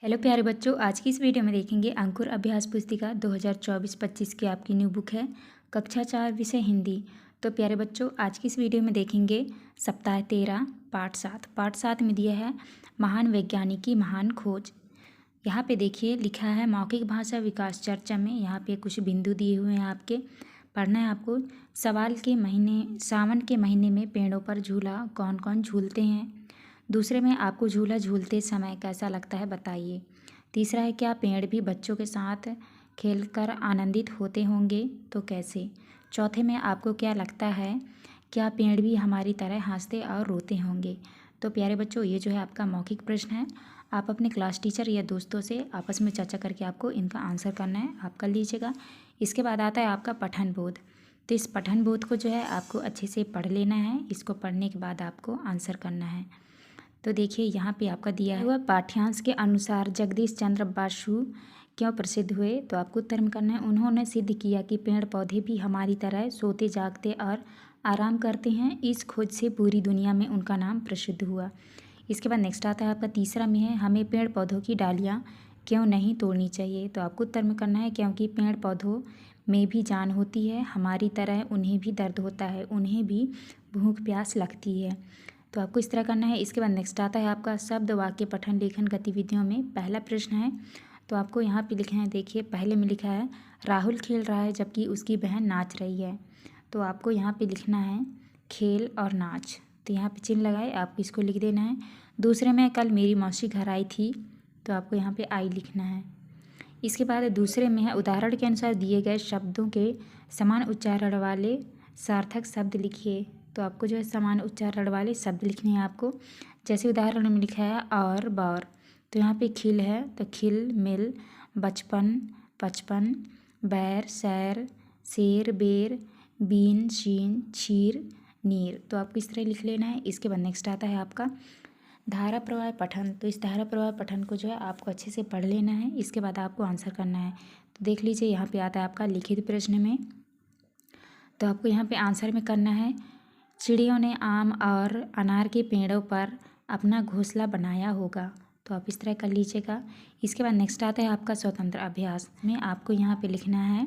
Hello प्यारे बच्चों, आज की इस वीडियो में देखेंगे अंकुर अभ्यास पुस्तिका 2024-25 की आपकी न्यू बुक है कक्षा 4 विषय हिंदी। तो प्यारे बच्चों, आज की इस वीडियो में देखेंगे सप्ताह 13 पाठ 7 में दिया है महान वैज्ञानिक की महान खोज। यहाँ पे देखिए लिखा है मौखिक भाषा विकास चर्चा में। यहाँ पे कुछ बिंदु दिए हुए हैं, आपके पढ़ना है आपको। सावन के महीने में पेड़ों पर झूला कौन कौन झूलते हैं। दूसरे में आपको झूला झूलते समय कैसा लगता है बताइए। तीसरा है क्या पेड़ भी बच्चों के साथ खेलकर आनंदित होते होंगे, तो कैसे। चौथे में आपको क्या लगता है क्या पेड़ भी हमारी तरह हंसते और रोते होंगे। तो प्यारे बच्चों, ये जो है आपका मौखिक प्रश्न है। आप अपने क्लास टीचर या दोस्तों से आपस में चर्चा करके आपको इनका आंसर करना है, आप कर लीजिएगा। इसके बाद आता है आपका पठन बोध। तो इस पठन बोध को जो है आपको अच्छे से पढ़ लेना है। इसको पढ़ने के बाद आपको आंसर करना है। तो देखिए यहाँ पे आपका दिया हुआ पाठ्यांश के अनुसार जगदीश चंद्र बसु क्यों प्रसिद्ध हुए। तो आपको उत्तर में करना है उन्होंने सिद्ध किया कि पेड़ पौधे भी हमारी तरह सोते जागते और आराम करते हैं। इस खोज से पूरी दुनिया में उनका नाम प्रसिद्ध हुआ। इसके बाद नेक्स्ट आता है आपका तीसरा में है हमें पेड़ पौधों की डालियाँ क्यों नहीं तोड़नी चाहिए। तो आपको उत्तर में करना है क्योंकि पेड़ पौधों में भी जान होती है, हमारी तरह उन्हें भी दर्द होता है, उन्हें भी भूख प्यास लगती है। तो आपको इस तरह करना है। इसके बाद नेक्स्ट आता है आपका शब्द वाक्य पठन लेखन गतिविधियों में। पहला प्रश्न है तो आपको यहाँ पे लिखना है। देखिए पहले में लिखा है राहुल खेल रहा है जबकि उसकी बहन नाच रही है। तो आपको यहाँ पे लिखना है खेल और नाच। तो यहाँ पे चिन्ह लगाए, आपको इसको लिख देना है। दूसरे में कल मेरी मौसी घर आई थी। तो आपको यहाँ पे आई लिखना है। इसके बाद दूसरे में है उदाहरण के अनुसार दिए गए शब्दों के समान उच्चारण वाले सार्थक शब्द लिखिए। तो आपको जो है समान उच्चारण वाले शब्द लिखने हैं आपको। जैसे उदाहरण में लिखा है और बार। तो यहाँ पे खिल है तो खिल मिल, बचपन पचपन, बैर सैर, शेर बेर, बीन शीन छीर नीर। तो आपको इस तरह लिख लेना है। इसके बाद नेक्स्ट आता है आपका धारा प्रवाह पठन। तो इस धारा प्रवाह पठन को जो है आपको अच्छे से पढ़ लेना है। इसके बाद आपको आंसर करना है। तो देख लीजिए यहाँ पे आता है आपका लिखित प्रश्न में। तो आपको यहाँ पे आंसर में करना है चिड़ियों ने आम और अनार के पेड़ों पर अपना घोंसला बनाया होगा। तो आप इस तरह कर लीजिएगा। इसके बाद नेक्स्ट आता है आपका स्वतंत्र अभ्यास में। आपको यहाँ पे लिखना है,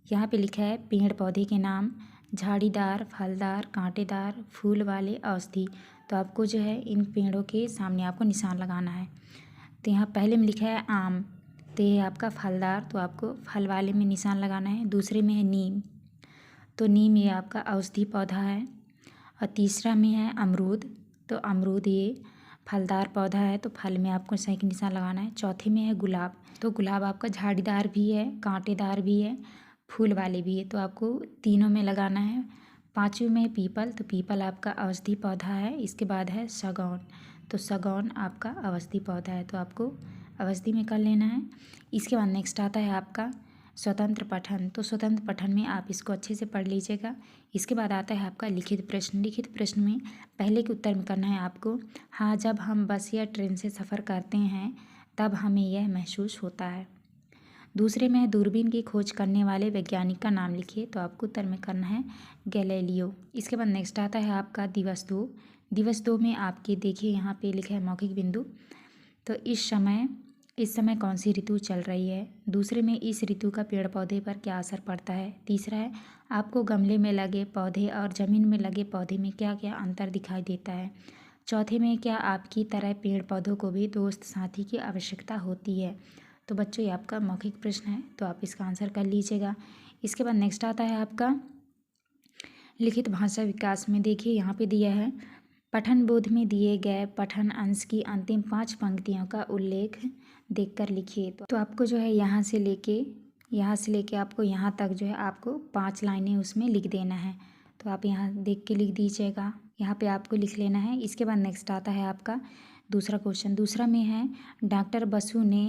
यहाँ पे लिखा है पेड़ पौधे के नाम झाड़ीदार, फलदार, कांटेदार, फूल वाले, औषधि। तो आपको जो है इन पेड़ों के सामने आपको निशान लगाना है। तो यहाँ पहले में लिखा है आम, तो ये आपका फलदार, तो आपको फल वाले में निशान लगाना है। दूसरे में है नीम, तो नीम ये आपका औषधि पौधा है। और तीसरा में है अमरूद, तो अमरूद ये फलदार पौधा है, तो फल में आपको सही का निशान लगाना है। चौथे में है गुलाब, तो गुलाब आपका झाड़ीदार भी है, कांटेदार भी है, फूल वाले भी है, तो आपको तीनों में लगाना है। पाँचवें में है पीपल, तो पीपल आपका औषधि पौधा है। इसके बाद है सागौन, तो सागौन आपका औषधि पौधा है, तो आपको औषधि में कर लेना है। इसके बाद नेक्स्ट आता है आपका स्वतंत्र पठन। तो स्वतंत्र पठन में आप इसको अच्छे से पढ़ लीजिएगा। इसके बाद आता है आपका लिखित प्रश्न। लिखित प्रश्न में पहले के उत्तर में करना है आपको हाँ, जब हम बस या ट्रेन से सफ़र करते हैं तब हमें यह महसूस होता है। दूसरे में दूरबीन की खोज करने वाले वैज्ञानिक का नाम लिखिए। तो आपको उत्तर में करना है गैलीलियो। इसके बाद नेक्स्ट आता है आपका दिवस 2। दिवस 2 में आपके देखिए यहाँ पे लिखा है मौखिक बिंदु। तो इस समय कौन सी ऋतु चल रही है। दूसरे में इस ऋतु का पेड़ पौधे पर क्या असर पड़ता है। तीसरा है आपको गमले में लगे पौधे और ज़मीन में लगे पौधे में क्या क्या अंतर दिखाई देता है। चौथे में क्या आपकी तरह पेड़ पौधों को भी दोस्त साथी की आवश्यकता होती है। तो बच्चों ये आपका मौखिक प्रश्न है, तो आप इसका आंसर कर लीजिएगा। इसके बाद नेक्स्ट आता है आपका लिखित भाषा विकास में। देखिए यहाँ पे दिया है पठन बोध में दिए गए पठन अंश की अंतिम 5 पंक्तियों का उल्लेख देखकर लिखिए। तो आपको जो है यहाँ से लेके आपको यहाँ तक जो है आपको 5 लाइनें उसमें लिख देना है। तो आप यहाँ देख के लिख दीजिएगा, यहाँ पे आपको लिख लेना है। इसके बाद नेक्स्ट आता है आपका दूसरा क्वेश्चन। दूसरा में है डॉक्टर बसु ने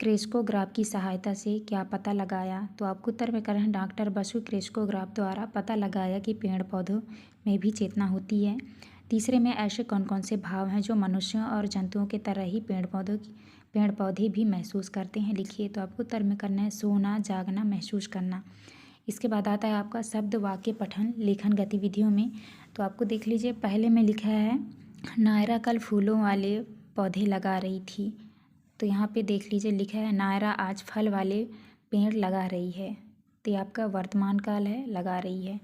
क्रेस्कोग्राफ की सहायता से क्या पता लगाया। तो आपको उत्तर में करना है डॉक्टर बसु क्रेस्कोग्राफ द्वारा पता लगाया कि पेड़ पौधों में भी चेतना होती है। तीसरे में ऐसे कौन कौन से भाव हैं जो मनुष्यों और जंतुओं के तरह ही पेड़ पौधे भी महसूस करते हैं, लिखिए। तो आपको उत्तर में करना है सोना, जागना, महसूस करना। इसके बाद आता है आपका शब्द वाक्य पठन लेखन गतिविधियों में। तो आपको देख लीजिए पहले में लिखा है नायरा कल फूलों वाले पौधे लगा रही थी। तो यहाँ पे देख लीजिए लिखा है नायरा आज फल वाले पेड़ लगा रही है। तो ये आपका वर्तमान काल है, लगा रही है।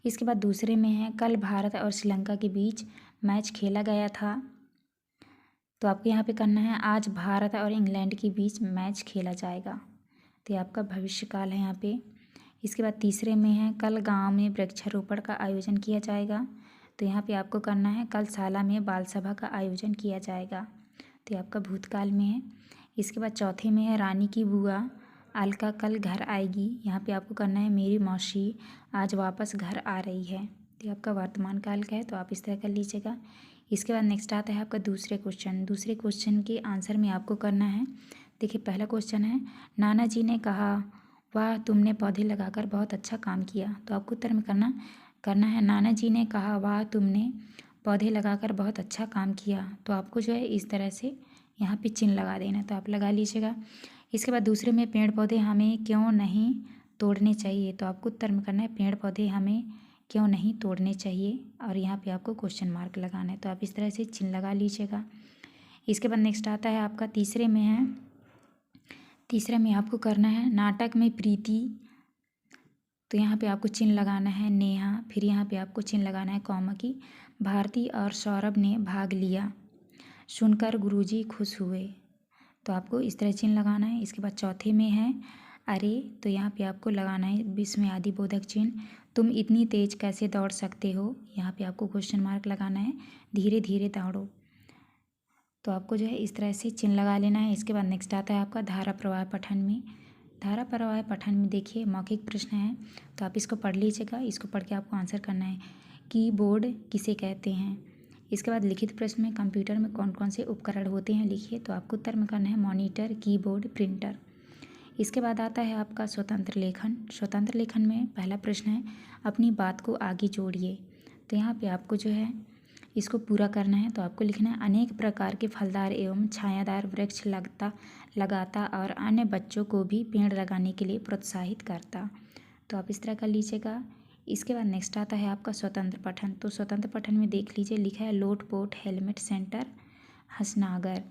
इसके बाद दूसरे में है कल भारत और श्रीलंका के बीच मैच खेला गया था। तो आपको यहाँ पे करना है आज भारत और इंग्लैंड के बीच मैच खेला जाएगा। तो ये आपका भविष्यकाल है यहाँ पे। इसके बाद तीसरे में है कल गांव में वृक्षारोपण का आयोजन किया जाएगा। तो यहाँ पे आपको करना है कल शाला में बाल सभा का आयोजन किया जाएगा। तो ये आपका भूतकाल में है। इसके बाद चौथे में है रानी की बुआ अलका कल घर आएगी। यहाँ पे आपको करना है मेरी मौसी आज वापस घर आ रही है। तो ये आपका वर्तमान काल का है, तो आप इस तरह कर लीजिएगा। इसके बाद नेक्स्ट आता है आपका दूसरे क्वेश्चन के आंसर में आपको करना है। देखिए पहला क्वेश्चन है नाना जी ने कहा वाह तुमने पौधे लगाकर बहुत अच्छा काम किया। तो आपको उत्तर में करना है नाना जी ने कहा वाह तुमने पौधे लगाकर बहुत अच्छा काम किया। तो आपको जो है इस तरह से यहाँ पे चिन्ह लगा देना, तो आप लगा लीजिएगा। इसके बाद दूसरे में पेड़ पौधे हमें क्यों नहीं तोड़ने चाहिए। तो आपको उत्तर में करना है पेड़ पौधे हमें क्यों नहीं तोड़ने चाहिए, और यहाँ पे आपको क्वेश्चन मार्क लगाना है। तो आप इस तरह से चिन्ह लगा लीजिएगा। इसके बाद नेक्स्ट आता है आपका तीसरे में आपको करना है नाटक में प्रीति। तो यहाँ पे आपको चिन्ह लगाना है नेहा, फिर यहाँ पे आपको चिन्ह लगाना है कॉमा की भारती और सौरभ ने भाग लिया, सुनकर गुरुजी खुश हुए। तो आपको इस तरह चिन्ह लगाना है। इसके बाद चौथे में है अरे, तो यहाँ पे आपको लगाना है विस्मय आदि बोधक चिन्ह, तुम इतनी तेज कैसे दौड़ सकते हो। यहाँ पे आपको क्वेश्चन मार्क लगाना है धीरे धीरे दौड़ो। तो आपको जो है इस तरह से चिन्ह लगा लेना है। इसके बाद नेक्स्ट आता है आपका धारा प्रवाह पठन में देखिए मौखिक प्रश्न है, तो आप इसको पढ़ लीजिएगा। इसको पढ़ के आपको आंसर करना है कीबोर्ड किसे कहते हैं। इसके बाद लिखित प्रश्न में कंप्यूटर में कौन कौन से उपकरण होते हैं लिखिए। तो आपको उत्तर में करना है मॉनिटर, कीबोर्ड, प्रिंटर। इसके बाद आता है आपका स्वतंत्र लेखन में पहला प्रश्न है अपनी बात को आगे जोड़िए। तो यहाँ पे आपको जो है इसको पूरा करना है। तो आपको लिखना है अनेक प्रकार के फलदार एवं छायादार वृक्ष लगाता और अन्य बच्चों को भी पेड़ लगाने के लिए प्रोत्साहित करता। तो आप इस तरह कर लीजिएगा। इसके बाद नेक्स्ट आता है आपका स्वतंत्र पठन। तो स्वतंत्र पठन में देख लीजिए लिखा है लोटपोट हेलमेट सेंटर हसनागर।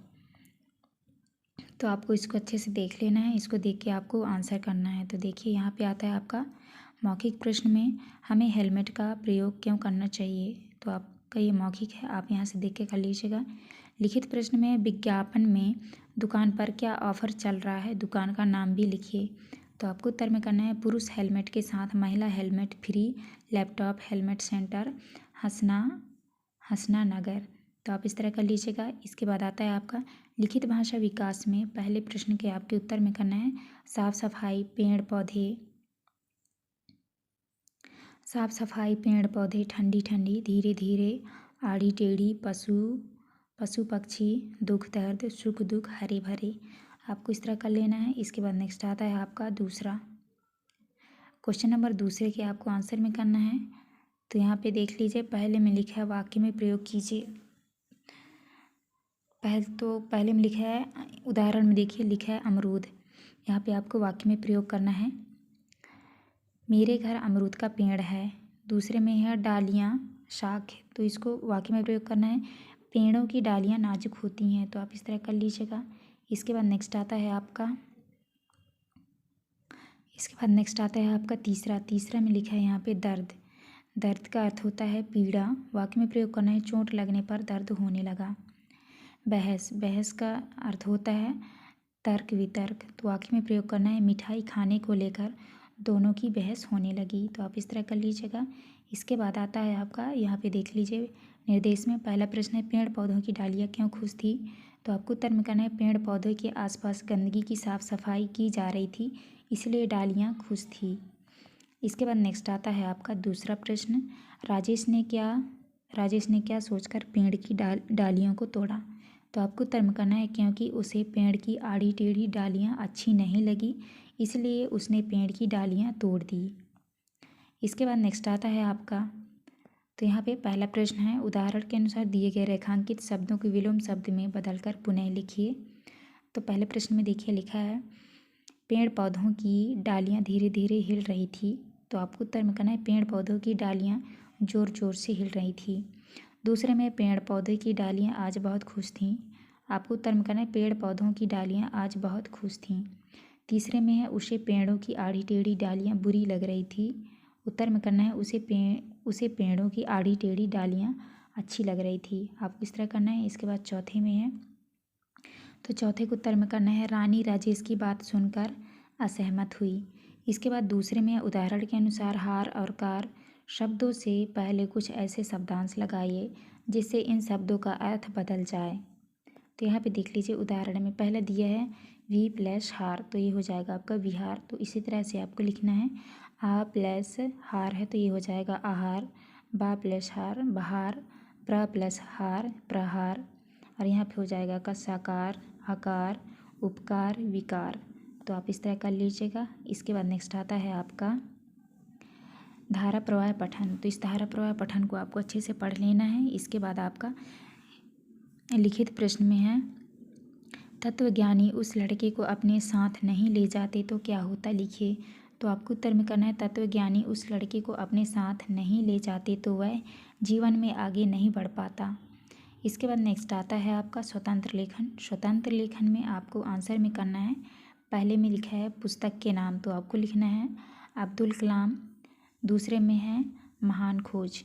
तो आपको इसको अच्छे से देख लेना है, इसको देख के आपको आंसर करना है। तो देखिए यहाँ पे आता है आपका मौखिक प्रश्न में हमें हेलमेट का प्रयोग क्यों करना चाहिए। तो आपका ये मौखिक है, आप यहाँ से देख के कर लीजिएगा। लिखित प्रश्न में विज्ञापन में दुकान पर क्या ऑफर चल रहा है, दुकान का नाम भी लिखिए। तो आपको उत्तर में करना है पुरुष हेलमेट के साथ महिला helmet free, laptop helmet centre Hasna Nagar. तो आप इस तरह कर लीजिएगा। इसके बाद आता है आपका लिखित भाषा विकास में पहले प्रश्न के आपके उत्तर में करना है साफ सफाई पेड़ पौधे ठंडी ठंडी धीरे धीरे आड़ी टेढ़ी पशु पक्षी दुख दर्द सुख दुख हरे भरे। आपको इस तरह कर लेना है। इसके बाद नेक्स्ट आता है आपका दूसरा क्वेश्चन नंबर दूसरे के आपको आंसर में करना है। तो यहाँ पे देख लीजिए पहले में लिखा है वाक्य में प्रयोग कीजिए। पहले में लिखा है उदाहरण में देखिए लिखा है अमरूद। यहाँ पे आपको वाक्य में प्रयोग करना है मेरे घर अमरूद का पेड़ है। दूसरे में है डालियाँ शाख, तो इसको वाक्य में प्रयोग करना है पेड़ों की डालियाँ नाजुक होती हैं। तो आप इस तरह कर लीजिएगा। इसके बाद नेक्स्ट आता है आपका तीसरा में लिखा है यहाँ पे दर्द का अर्थ होता है पीड़ा। वाक्य में प्रयोग करना है चोट लगने पर दर्द होने लगा। बहस का अर्थ होता है तर्क वितर्क। तो वाक्य में प्रयोग करना है मिठाई खाने को लेकर दोनों की बहस होने लगी। तो आप इस तरह कर लीजिएगा। इसके बाद आता है आपका यहाँ पे देख लीजिए निर्देश में पहला प्रश्न है पेड़ पौधों की डालियाँ क्यों खुश थी। तो आपको उत्तर में करना है पेड़ पौधों के आसपास गंदगी की साफ सफाई की जा रही थी इसलिए डालियाँ खुश थी। इसके बाद नेक्स्ट आता है आपका दूसरा प्रश्न राजेश ने क्या सोचकर पेड़ की डालियों को तोड़ा। तो आपको उत्तर में करना है क्योंकि उसे पेड़ की आड़ी टेढ़ी डालियाँ अच्छी नहीं लगी इसलिए उसने पेड़ की डालियाँ तोड़ दी। इसके बाद नेक्स्ट आता है आपका तो यहाँ पे पहला प्रश्न है उदाहरण के अनुसार दिए गए रेखांकित शब्दों को विलोम शब्द में बदलकर पुनः लिखिए। तो पहले प्रश्न में देखिए लिखा है पेड़ पौधों की डालियाँ धीरे धीरे हिल रही थी। तो आपको उत्तर में करना है पेड़ पौधों की डालियाँ जोर जोर से हिल रही थी। दूसरे में पेड़ पौधे की डालियाँ आज बहुत खुश थीं। आपको उत्तर में करना है पेड़ पौधों की डालियाँ आज बहुत खुश थीं। तीसरे में है उसे पेड़ों की आड़ी टेढ़ी डालियाँ बुरी लग रही थी। उत्तर में करना है उसे पेड़ों की आड़ी टेढ़ी डालियाँ अच्छी लग रही थी। आपको इस तरह करना है। इसके बाद चौथे में है, तो चौथे को उत्तर में करना है रानी राजेश की बात सुनकर असहमत हुई। इसके बाद दूसरे में उदाहरण के अनुसार हार और कार शब्दों से पहले कुछ ऐसे शब्दांश लगाइए जिससे इन शब्दों का अर्थ बदल जाए। तो यहाँ पे देख लीजिए उदाहरण में पहला दिया है वी प्लस हार, तो ये हो जाएगा आपका विहार। तो इसी तरह से आपको लिखना है आ प्लस हार है तो ये हो जाएगा आहार, बा प्लस हार बहार, प्र प्लस हार प्रहार, और यहाँ पे हो जाएगा का साकार हकार उपकार विकार। तो आप इस तरह कर लीजिएगा। इसके बाद नेक्स्ट आता है आपका धारा प्रवाह पठन। तो इस धारा प्रवाह पठन को आपको अच्छे से पढ़ लेना है। इसके बाद आपका लिखित प्रश्न में है तत्वज्ञानी उस लड़के को अपने साथ नहीं ले जाते तो क्या होता, लिखिए। तो आपको उत्तर में करना है तत्वज्ञानी उस लड़के को अपने साथ नहीं ले जाते तो वह जीवन में आगे नहीं बढ़ पाता। इसके बाद नेक्स्ट आता है आपका स्वतंत्र लेखन। स्वतंत्र लेखन में आपको आंसर में करना है, पहले में लिखा है पुस्तक के नाम, तो आपको लिखना है अब्दुल कलाम। दूसरे में है महान खोज।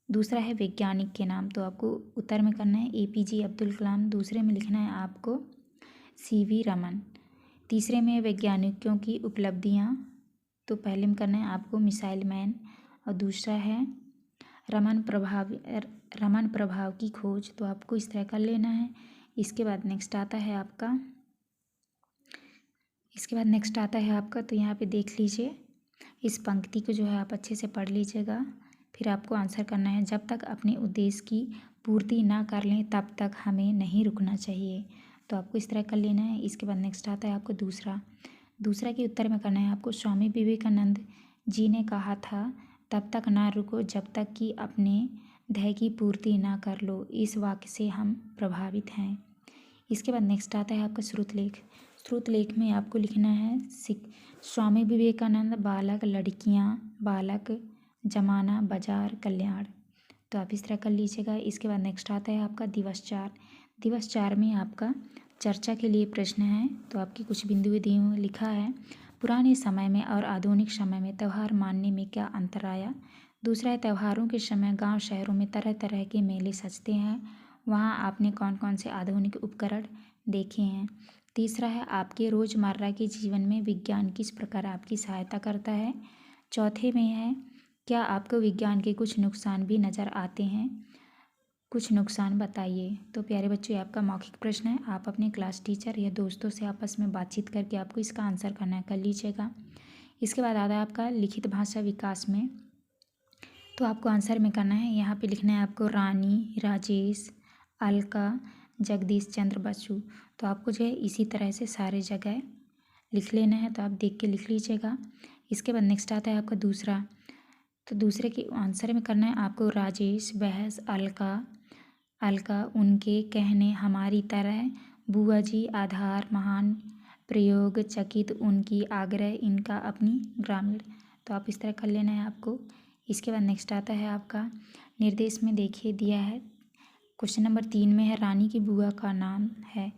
दूसरा है वैज्ञानिक के नाम, तो आपको उत्तर में करना है APJ अब्दुल कलाम। दूसरे में लिखना है आपको CV रमन। तीसरे में वैज्ञानिकों की उपलब्धियाँ, तो पहले में करना है आपको मिसाइल मैन। और दूसरा है रमन प्रभाव की खोज, तो आपको इस तरह कर लेना है। इसके बाद नेक्स्ट आता है आपका तो यहाँ पे देख लीजिए इस पंक्ति को जो है आप अच्छे से पढ़ लीजिएगा। फिर आपको आंसर करना है जब तक अपने उद्देश्य की पूर्ति ना कर लें तब तक हमें नहीं रुकना चाहिए। तो आपको इस तरह कर लेना है। इसके बाद नेक्स्ट आता है आपको दूसरा के उत्तर में करना है आपको स्वामी विवेकानंद जी ने कहा था तब तक ना रुको जब तक कि अपने ध्येय की पूर्ति ना कर लो। इस वाक्य से हम प्रभावित हैं। इसके बाद नेक्स्ट आता है आपका श्रुत लेख में आपको लिखना है स्वामी विवेकानंद बालक लड़कियां बालक जमाना बाजार कल्याण। तो आप इस तरह कर लीजिएगा। इसके बाद नेक्स्ट आता है आपका दिवस 4 में आपका चर्चा के लिए प्रश्न है। तो आपकी कुछ बिंदु दिए हुए लिखा है पुराने समय में और आधुनिक समय में त्यौहार मानने में क्या अंतर आया। दूसरा है त्योहारों के समय गांव शहरों में तरह तरह के मेले सजते हैं, वहां आपने कौन कौन से आधुनिक उपकरण देखे हैं। तीसरा है आपके रोज़मर्रा के जीवन में विज्ञान किस प्रकार आपकी सहायता करता है। चौथे में है क्या आपको विज्ञान के कुछ नुकसान भी नज़र आते हैं, कुछ नुकसान बताइए। तो प्यारे बच्चों, ये आपका मौखिक प्रश्न है। आप अपने क्लास टीचर या दोस्तों से आपस में बातचीत करके आपको इसका आंसर करना है, कर लीजिएगा। इसके बाद आता है आपका लिखित भाषा विकास में। तो आपको आंसर में करना है, यहाँ पे लिखना है आपको रानी राजेश अलका जगदीश चंद्र बसु। तो आपको जो है इसी तरह से सारे जगह लिख लेना है, तो आप देख के लिख लीजिएगा। इसके बाद नेक्स्ट आता है आपका तो दूसरे के आंसर में करना है आपको राजेश बहस अलका उनके कहने हमारी तरह बुआ जी आधार महान प्रयोग चकित उनकी आग्रह इनका अपनी ग्रामीण। तो आप इस तरह कर लेना है आपको। इसके बाद नेक्स्ट आता है आपका निर्देश में देखिए दिया है क्वेश्चन नंबर 3 में है रानी की बुआ का नाम है,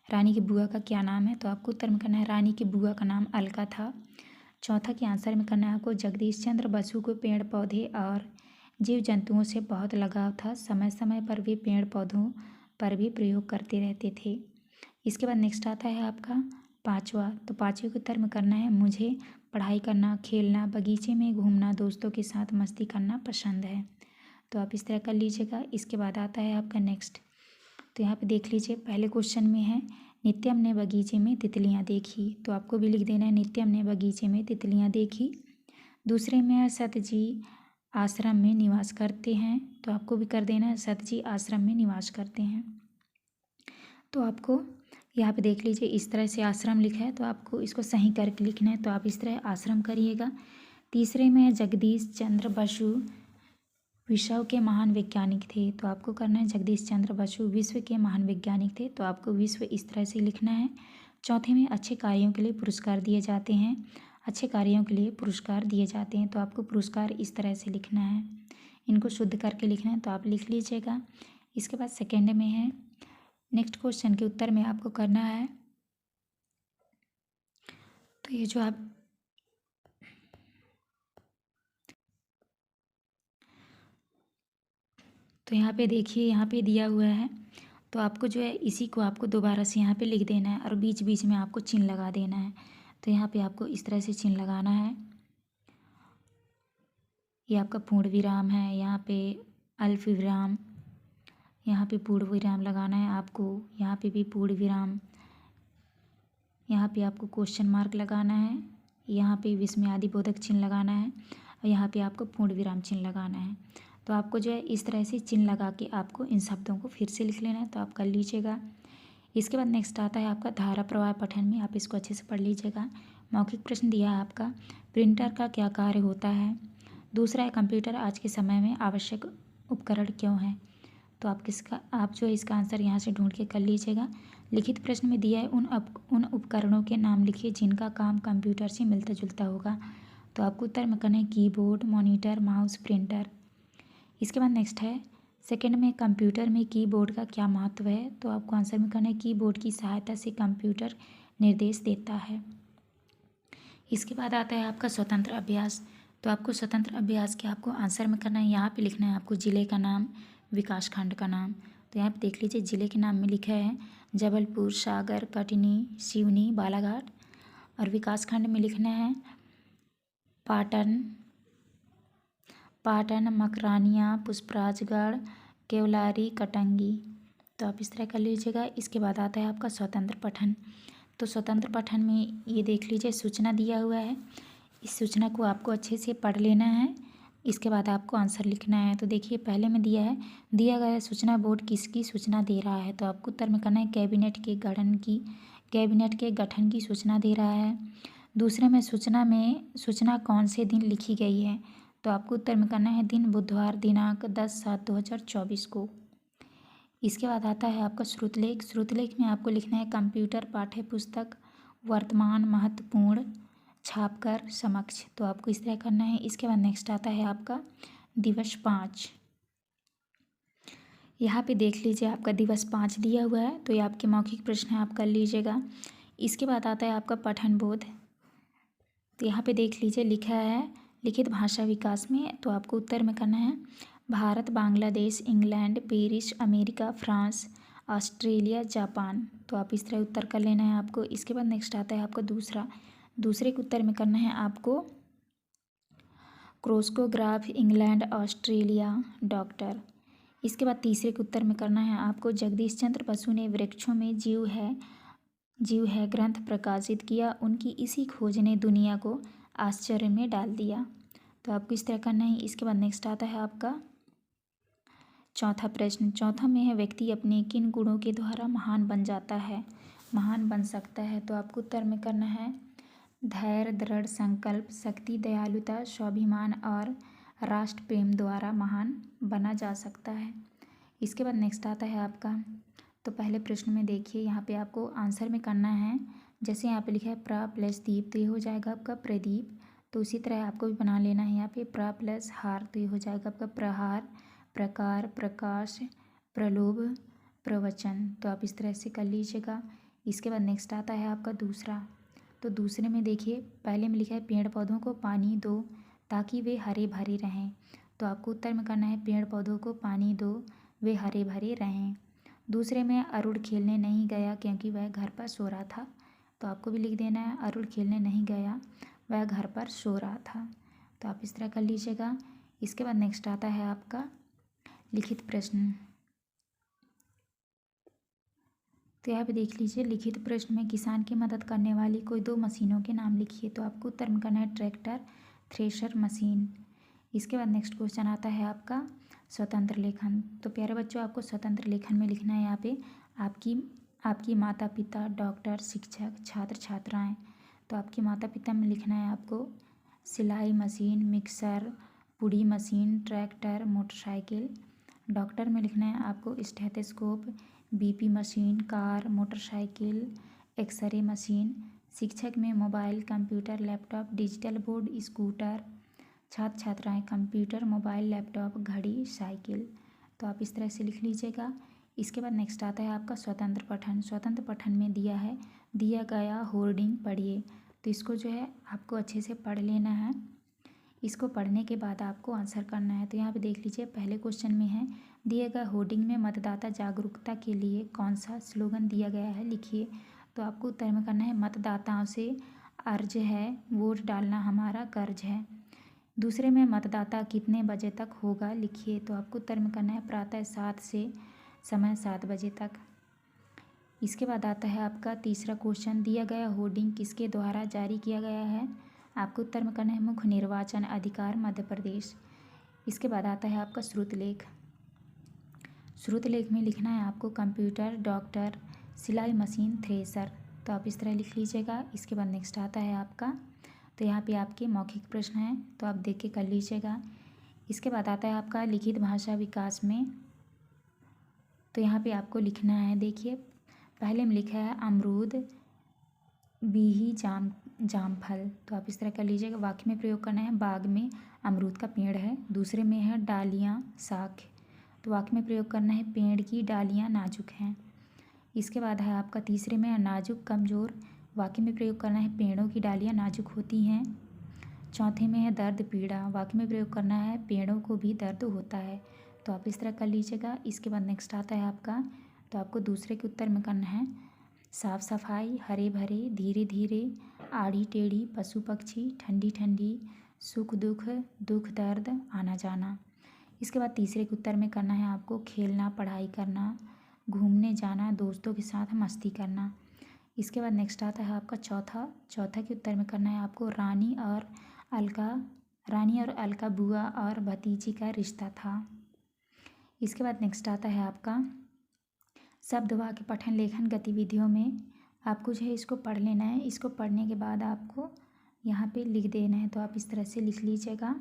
रानी की बुआ का क्या नाम है। तो आपको उत्तर में करना है रानी की बुआ का नाम अलका था। चौथा के आंसर में करना है आपको जगदीश चंद्र बसु को पेड़ पौधे और जीव जंतुओं से बहुत लगाव था, समय समय पर वे पेड़ पौधों पर भी प्रयोग करते रहते थे। इसके बाद नेक्स्ट आता है आपका पाँचवा। तो पाँचवें के उत्तर में करना है मुझे पढ़ाई करना खेलना बगीचे में घूमना दोस्तों के साथ मस्ती करना पसंद है। तो आप इस तरह कर लीजिएगा। इसके बाद आता है आपका नेक्स्ट। तो यहाँ पे देख लीजिए पहले क्वेश्चन में है नित्यम ने बगीचे में तितलियाँ देखी। तो आपको भी लिख देना है नित्यम ने बगीचे में तितलियाँ देखी। दूसरे में है सत जी आश्रम में निवास करते हैं। तो आपको भी कर देना है सत जी आश्रम में निवास करते हैं। तो आपको यहाँ पे देख लीजिए इस तरह से आश्रम लिखा है, तो आपको इसको सही करके लिखना है। तो आप इस तरह आश्रम करिएगा। तीसरे में है जगदीश चंद्र बसु विश्व के महान वैज्ञानिक थे। तो आपको करना है जगदीश चंद्र बसु विश्व के महान वैज्ञानिक थे। तो आपको विश्व इस तरह से लिखना है। चौथे में अच्छे कार्यों के लिए पुरस्कार दिए जाते हैं, अच्छे कार्यों के लिए पुरस्कार दिए जाते हैं। तो आपको पुरस्कार इस तरह से लिखना है, इनको शुद्ध करके लिखना है। तो आप लिख लीजिएगा। इसके बाद सेकेंड में है नेक्स्ट क्वेश्चन के उत्तर में आपको करना है, तो ये जो आप तो यहाँ पे देखिए, यहाँ पे दिया हुआ है, तो आपको जो है इसी को आपको दोबारा से यहाँ पे लिख देना है और बीच बीच में आपको चिन्ह लगा देना है। तो यहाँ पे आपको इस तरह से चिन्ह लगाना है। ये आपका पूर्ण विराम है, यहाँ पे अल्प विराम, यहाँ पे पूर्ण विराम लगाना है आपको, यहाँ पे भी पूर्ण विराम, यहाँ पे आपको क्वेश्चन मार्क लगाना है, यहाँ पे विस्मयादि बोधक चिन्ह लगाना है और यहाँ पे आपको पूर्ण विराम चिन्ह लगाना है। तो आपको जो है इस तरह से चिन्ह लगा के आपको इन शब्दों को फिर से लिख लेना है, तो आप कर लीजिएगा। इसके बाद नेक्स्ट आता है आपका धारा प्रवाह पठन में, आप इसको अच्छे से पढ़ लीजिएगा। मौखिक प्रश्न दिया है आपका, प्रिंटर का क्या कार्य होता है। दूसरा है, कंप्यूटर आज के समय में आवश्यक उपकरण क्यों है। तो आप जो है इसका आंसर यहाँ से ढूंढ के कर लीजिएगा। लिखित प्रश्न में दिया है, उन उपकरणों के नाम लिखिए जिनका काम कंप्यूटर से मिलता जुलता होगा। तो आपको उत्तर में करना है कीबोर्ड, मॉनिटर, माउस, प्रिंटर। इसके बाद नेक्स्ट है, सेकंड में कंप्यूटर में कीबोर्ड का क्या महत्व है। तो आपको आंसर में करना है कीबोर्ड की सहायता से कंप्यूटर निर्देश देता है। इसके बाद आता है आपका स्वतंत्र अभ्यास। तो आपको स्वतंत्र अभ्यास के आपको आंसर में करना है, यहाँ पे लिखना है आपको जिले का नाम, विकास खंड का नाम। तो यहाँ पे देख लीजिए, जिले के नाम में लिखा है जबलपुर, सागर, कटनी, सिवनी, बालाघाट, और विकास खंड में लिखना है पाटन, मकरानिया, पुष्पराजगढ़, केवलारी, कटंगी। तो आप इस तरह कर लीजिएगा। इसके बाद आता है आपका स्वतंत्र पठन। तो स्वतंत्र पठन में ये देख लीजिए, सूचना दिया हुआ है, इस सूचना को आपको अच्छे से पढ़ लेना है। इसके बाद आपको आंसर लिखना है। तो देखिए, पहले में दिया गया सूचना बोर्ड किसकी सूचना दे रहा है। तो आपको उत्तर में करना है कैबिनेट के गठन की सूचना दे रहा है। दूसरे में सूचना कौन से दिन लिखी गई है। तो आपको उत्तर में करना है दिन बुधवार, दिनांक 10/7/2024 को। इसके बाद आता है आपका श्रुतलेख में आपको लिखना है कंप्यूटर पाठ्य पुस्तक वर्तमान महत्वपूर्ण छापकर समक्ष। तो आपको इस तरह करना है। इसके बाद नेक्स्ट आता है आपका दिवस 5। यहाँ पे देख लीजिए, आपका दिवस 5 दिया हुआ है, तो ये आपके मौखिक प्रश्न है, आप कर लीजिएगा। इसके बाद आता है आपका पठन बोध। तो यहाँ पे देख लीजिए, लिखा है लिखित भाषा विकास में। तो आपको उत्तर में करना है Bharat, Bangladesh, England, Paris, America, France, Australia, Japan. तो आप इस तरह उत्तर कर लेना है आपको। इसके बाद नेक्स्ट आता है आपका दूसरे के उत्तर में करना है आपको क्रोस्कोग्राफ, इंग्लैंड, ऑस्ट्रेलिया, डॉक्टर। इसके बाद तीसरे के उत्तर में करना है आपको जगदीश चंद्र बसु ने वृक्षों में जीव है ग्रंथ प्रकाशित किया, उनकी इसी खोज ने दुनिया को आश्चर्य में डाल दिया। तो आपको इस तरह करना है। इसके बाद नेक्स्ट आता है आपका चौथा प्रश्न। चौथा में है व्यक्ति अपने किन गुणों के द्वारा महान बन सकता है। तो आपको उत्तर में करना है धैर्य, दृढ़ संकल्प, शक्ति, दयालुता, स्वाभिमान और राष्ट्र प्रेम द्वारा महान बना जा सकता है। इसके बाद नेक्स्ट आता है आपका, तो पहले प्रश्न में देखिए, यहाँ पे आपको आंसर में करना है, जैसे यहाँ पे लिखा है प्र प्लस दीप, तो ये हो जाएगा आपका प्रदीप। तो उसी तरह आपको भी बना लेना है, यहाँ पे प्र प्लस हार, तो ये हो जाएगा आपका प्रहार, प्रकार, प्रकाश, प्रलोभ, प्रवचन। तो आप इस तरह से कर लीजिएगा। इसके बाद नेक्स्ट आता है आपका दूसरा। तो दूसरे में देखिए, पहले में लिखा है पेड़ पौधों को पानी दो ताकि वे हरे भरे रहें। तो आपको उत्तर में करना है पेड़ पौधों को पानी दो, वे हरे भरे रहें। दूसरे में अरुण खेलने नहीं गया क्योंकि वह घर पर सो रहा था। तो आपको भी लिख देना है अरुण खेलने नहीं गया, वह घर पर सो रहा था। तो आप इस तरह कर लीजिएगा। इसके बाद नेक्स्ट आता है आपका लिखित प्रश्न। तो यहाँ पे देख लीजिए, लिखित प्रश्न में किसान की मदद करने वाली कोई 2 मशीनों के नाम लिखिए। तो आपको उत्तर में करना है ट्रैक्टर, थ्रेशर मशीन। इसके बाद नेक्स्ट क्वेश्चन आता है आपका स्वतंत्र लेखन। तो प्यारे बच्चों, आपको स्वतंत्र लेखन में लिखना है यहाँ पे आपकी माता पिता, डॉक्टर, शिक्षक, छात्र छात्राएँ। तो आपके माता पिता में लिखना है आपको सिलाई मशीन, मिक्सर, पुड़ी मशीन, ट्रैक्टर, मोटरसाइकिल। डॉक्टर में लिखना है आपको stethoscope, BP machine, car, motorcycle, X ray machine. शिक्षक में mobile, computer, laptop, digital board, scooter. छात्र छात्राएँ कंप्यूटर, मोबाइल, लैपटॉप, घड़ी, साइकिल। तो आप इस तरह से लिख लीजिएगा। इसके बाद नेक्स्ट आता है आपका स्वतंत्र पठन। स्वतंत्र पठन में दिया गया होर्डिंग पढ़िए। तो इसको जो है आपको अच्छे से पढ़ लेना है। इसको पढ़ने के बाद आपको आंसर करना है। तो यहाँ पे देख लीजिए, पहले क्वेश्चन में है दिए गए होर्डिंग में मतदाता जागरूकता के लिए कौन सा स्लोगन दिया गया है, लिखिए। तो आपको उत्तर में करना है मतदाताओं से अर्ज है, वोट डालना हमारा कर्ज है। दूसरे में मतदाता कितने बजे तक होगा, लिखिए। तो आपको उत्तर में करना है प्रातः 7 से समय 7 बजे तक। इसके बाद आता है आपका तीसरा क्वेश्चन, दिया गया होर्डिंग किसके द्वारा जारी किया गया है। आपको उत्तर में करना है मुख्य निर्वाचन अधिकार मध्य प्रदेश। इसके बाद आता है आपका श्रुत लेख। श्रुत लेख में लिखना है आपको कंप्यूटर, डॉक्टर, सिलाई मशीन, थ्रेसर। तो आप इस तरह लिख लीजिएगा। इसके बाद नेक्स्ट आता है आपका, तो यहाँ पे आपके मौखिक प्रश्न हैं, तो आप देख के कर लीजिएगा। इसके बाद आता है आपका लिखित भाषा विकास में। तो यहाँ पे आपको लिखना है, देखिए पहले में लिखा है अमरूद, बीही, जामफल। तो आप इस तरह कर लीजिएगा। वाक्य में प्रयोग करना है बाग में अमरूद का पेड़ है। दूसरे में है डालियाँ, शाख। तो वाक्य में प्रयोग करना है पेड़ की डालियाँ नाजुक हैं। इसके बाद है आपका तीसरे में है नाजुक, कमज़ोर। वाक्य में प्रयोग करना है पेड़ों की डालियाँ नाजुक होती हैं। चौथे में है दर्द, पीड़ा। वाक्य में प्रयोग करना है पेड़ों को भी दर्द होता है। तो आप इस तरह कर लीजिएगा। इसके बाद नेक्स्ट आता है आपका, तो आपको दूसरे के उत्तर में करना है साफ सफाई, हरे भरे, धीरे धीरे, आड़ी टेढ़ी, पशु पक्षी, ठंडी ठंडी, सुख दुख, दुख दर्द, आना जाना। इसके बाद तीसरे के उत्तर में करना है आपको खेलना, पढ़ाई करना, घूमने जाना, दोस्तों के साथ मस्ती करना। इसके बाद नेक्स्ट आता है आपका चौथा के उत्तर में करना है आपको रानी और अलका बुआ और भतीजी का रिश्ता था। इसके बाद नेक्स्ट आता है आपका शब्द वाक्य पठन लेखन गतिविधियों में आपको जो है इसको पढ़ लेना है। इसको पढ़ने के बाद आपको यहाँ पे लिख देना है। तो आप इस तरह से लिख लीजिएगा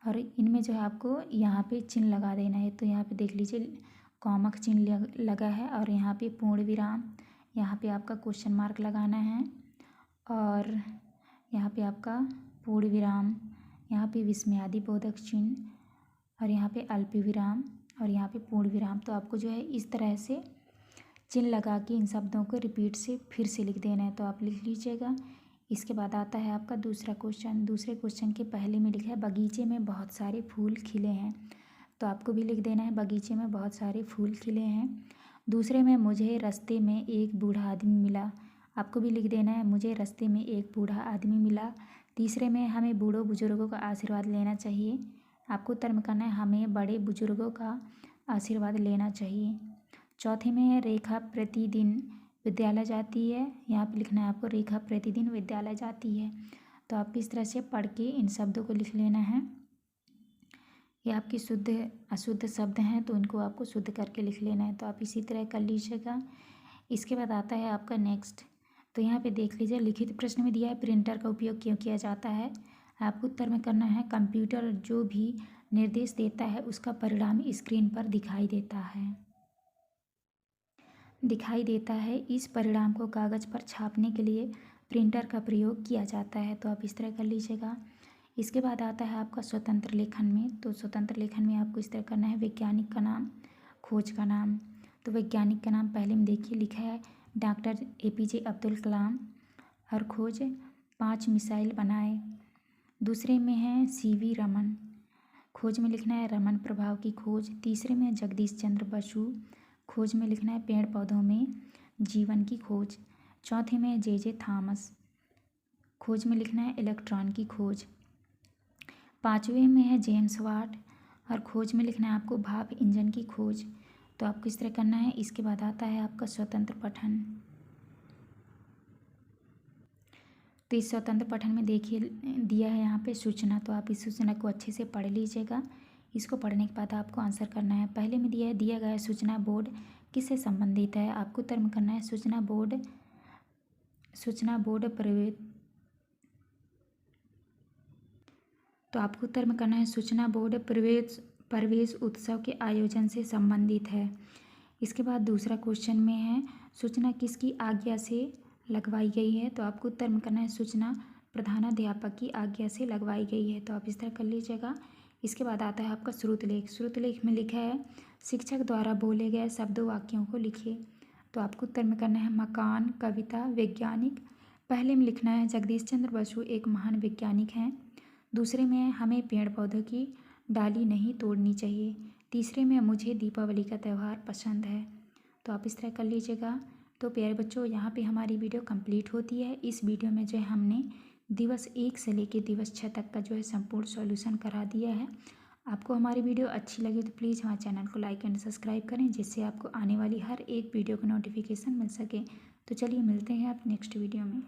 और इनमें जो है आपको यहाँ पे चिन्ह लगा देना है। तो यहाँ पे देख लीजिए कॉमा का चिन्ह लगा है और यहाँ पे पूर्ण विराम, यहाँ पे आपका क्वेश्चन मार्क लगाना है और यहाँ पे आपका पूर्ण विराम, यहाँ पे विस्मयादि बोधक चिन्ह और यहाँ पे अल्प विराम और यहाँ पे पूर्ण विराम। तो आपको जो है इस तरह से चिन्ह लगा के इन शब्दों को रिपीट से फिर से लिख देना है। तो आप लिख लीजिएगा। इसके बाद आता है आपका दूसरा क्वेश्चन। दूसरे क्वेश्चन के पहले में लिखा है बगीचे में बहुत सारे फूल खिले हैं। तो आपको भी लिख देना है बगीचे में बहुत सारे फूल खिले हैं। दूसरे में मुझे रास्ते में एक बूढ़ा आदमी मिला। आपको भी लिख देना है मुझे रास्ते में एक बूढ़ा आदमी मिला। तीसरे में हमें बूढ़ों बुजुर्गों का आशीर्वाद लेना चाहिए। आपको उत्तर में करना है हमें बड़े बुजुर्गों का आशीर्वाद लेना चाहिए। चौथे में है रेखा प्रतिदिन विद्यालय जाती है। यहाँ पे लिखना है आपको रेखा प्रतिदिन विद्यालय जाती है। तो आप इस तरह से पढ़ के इन शब्दों को लिख लेना है। ये आपके शुद्ध अशुद्ध शब्द हैं तो इनको आपको शुद्ध करके लिख लेना है। तो आप इसी तरह कर लीजिएगा। इसके बाद आता है आपका नेक्स्ट। तो यहाँ पे देख लीजिए लिखित प्रश्न में दिया है प्रिंटर का उपयोग क्यों किया जाता है। आपको उत्तर में करना है कंप्यूटर जो भी निर्देश देता है उसका परिणाम स्क्रीन पर दिखाई देता है। इस परिणाम को कागज़ पर छापने के लिए प्रिंटर का प्रयोग किया जाता है। तो आप इस तरह कर लीजिएगा। इसके बाद आता है आपका स्वतंत्र लेखन में। तो स्वतंत्र लेखन में आपको इस तरह करना है वैज्ञानिक का नाम, खोज का नाम। तो वैज्ञानिक का नाम पहले में देखिए लिखा है डॉक्टर APJ अब्दुल कलाम और खोज 5 मिसाइल बनाए। दूसरे में है CV रमन, खोज में लिखना है रमन प्रभाव की खोज। तीसरे में जगदीश चंद्र बसु, खोज में लिखना है पेड़ पौधों में जीवन की खोज। चौथे में JJ थॉमस, खोज में लिखना है इलेक्ट्रॉन की खोज। पाँचवें में है जेम्स वाट और खोज में लिखना है आपको भाप इंजन की खोज। तो आपको इस तरह करना है। इसके बाद आता है आपका स्वतंत्र पठन। तो इस स्वतंत्र पठन में देखिए दिया है यहाँ पे सूचना। तो आप इस सूचना को अच्छे से पढ़ लीजिएगा। इसको पढ़ने के बाद आपको आंसर करना है। पहले में दिया गया सूचना बोर्ड किससे संबंधित है। आपको उत्तर में करना है सूचना बोर्ड प्रवेश। तो आपको उत्तर में करना है सूचना बोर्ड प्रवेश उत्सव के आयोजन से संबंधित है। इसके बाद दूसरा क्वेश्चन में है सूचना किसकी आज्ञा से लगवाई गई है। तो आपको उत्तर में करना है सूचना प्रधानाध्यापक की आज्ञा से लगवाई गई है। तो आप इस तरह कर लीजिएगा। इसके बाद आता है आपका श्रुत लेख। श्रुत लेख में लिखा है शिक्षक द्वारा बोले गए शब्दों वाक्यों को लिखिए। तो आपको उत्तर में करना है मकान, कविता, वैज्ञानिक। पहले में लिखना है जगदीश चंद्र बसु एक महान वैज्ञानिक हैं। दूसरे में हमें पेड़ पौधों की डाली नहीं तोड़नी चाहिए। तीसरे में मुझे दीपावली का त्यौहार पसंद है। तो आप इस तरह कर लीजिएगा। तो प्यारे बच्चों, यहाँ पे हमारी वीडियो कंप्लीट होती है। इस वीडियो में जो है हमने दिवस 1 से लेकर दिवस 6 तक का जो है संपूर्ण सॉल्यूशन करा दिया है। आपको हमारी वीडियो अच्छी लगी तो प्लीज़ हमारे चैनल को लाइक एंड सब्सक्राइब करें, जिससे आपको आने वाली हर एक वीडियो का नोटिफिकेशन मिल सके। तो चलिए मिलते हैं आप नेक्स्ट वीडियो में।